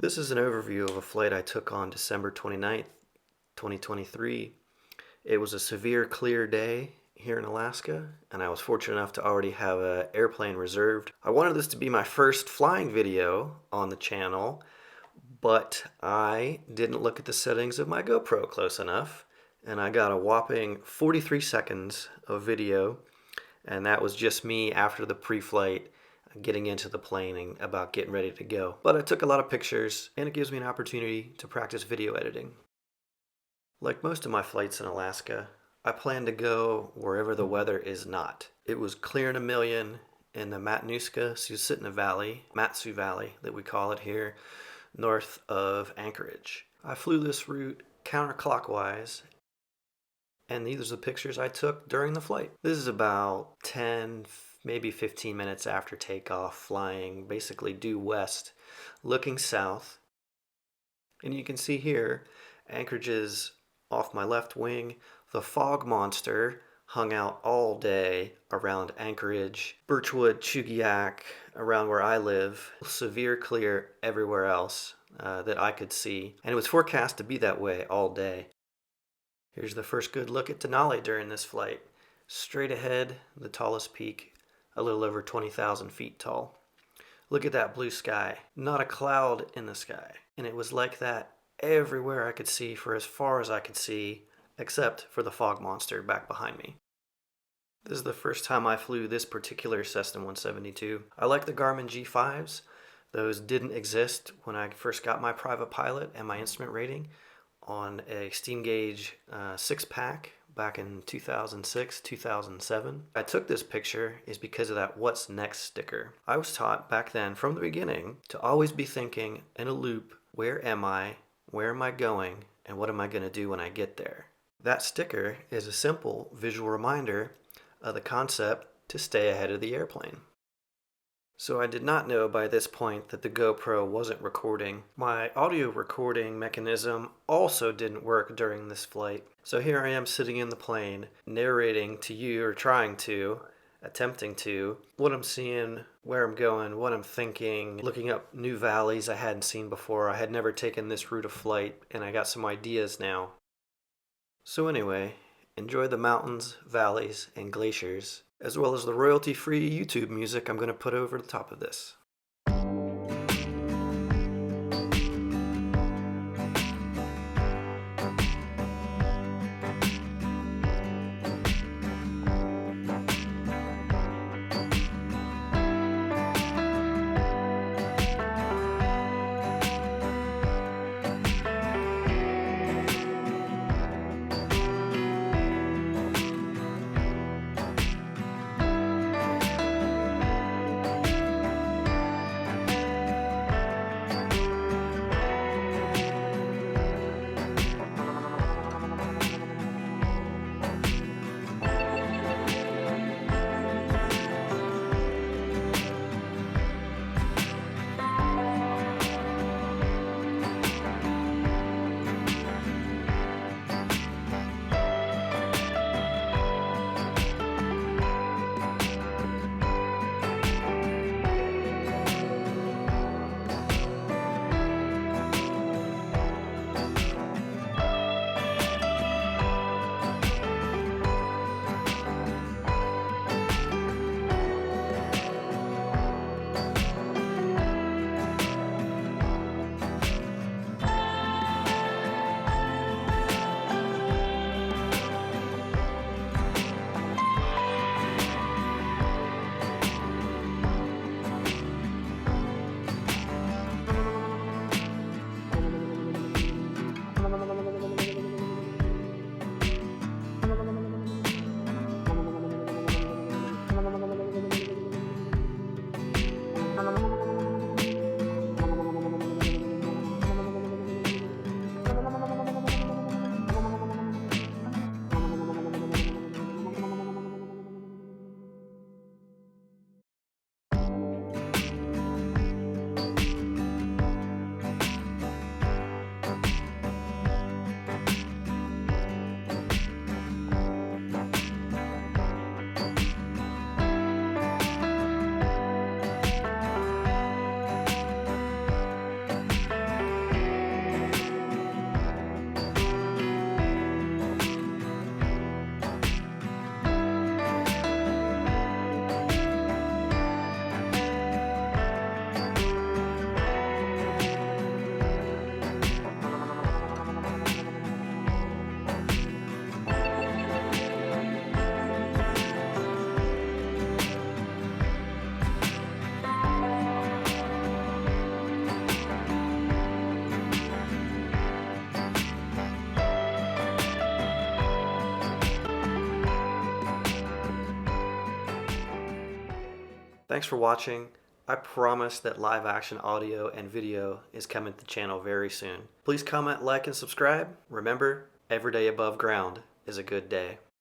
This is an overview of a flight I took on December 29th, 2023. It was a severe clear day here in Alaska, and I was fortunate enough to already have an airplane reserved. I wanted this to be my first flying video on the channel, but I didn't look at the settings of my GoPro close enough, and I got a whopping 43 seconds of video, and that was just me after the pre-flight getting into the plane and about getting ready to go. But I took a lot of pictures, and it gives me an opportunity to practice video editing. Like most of my flights in Alaska, I plan to go wherever the weather is not. It was clear in a million in the Matanuska-Susitna Valley, Matsu Valley that we call it here, north of Anchorage. I flew this route counterclockwise, and these are the pictures I took during the flight. This is about 10, maybe 15 minutes after takeoff, flying basically due west, looking south. And you can see here, Anchorage is off my left wing. The fog monster hung out all day around Anchorage, Birchwood, Chugiak, around where I live. Severe clear everywhere else that I could see. And it was forecast to be that way all day. Here's the first good look at Denali during this flight. Straight ahead, the tallest peak, a little over 20,000 feet tall. Look at that blue sky. Not a cloud in the sky. And it was like that everywhere I could see for as far as I could see, except for the fog monster back behind me. This is the first time I flew this particular Cessna 172. I like the Garmin G5s. Those didn't exist when I first got my private pilot and my instrument rating on a steam gauge 6-pack back in 2006, 2007. I took this picture is because of that what's next sticker. I was taught back then from the beginning to always be thinking in a loop, where am I going, and what am I going to do when I get there? That sticker is a simple visual reminder of the concept to stay ahead of the airplane. So I did not know by this point that the GoPro wasn't recording. My audio recording mechanism also didn't work during this flight. So here I am sitting in the plane, narrating to you, or attempting to, what I'm seeing, where I'm going, what I'm thinking, looking up new valleys I hadn't seen before. I had never taken this route of flight, and I got some ideas now. So anyway, enjoy the mountains, valleys, and glaciers, as well as the royalty-free YouTube music I'm going to put over the top of this. Thanks for watching. I promise that live action audio and video is coming to the channel very soon. Please comment, like, and subscribe. Remember, every day above ground is a good day.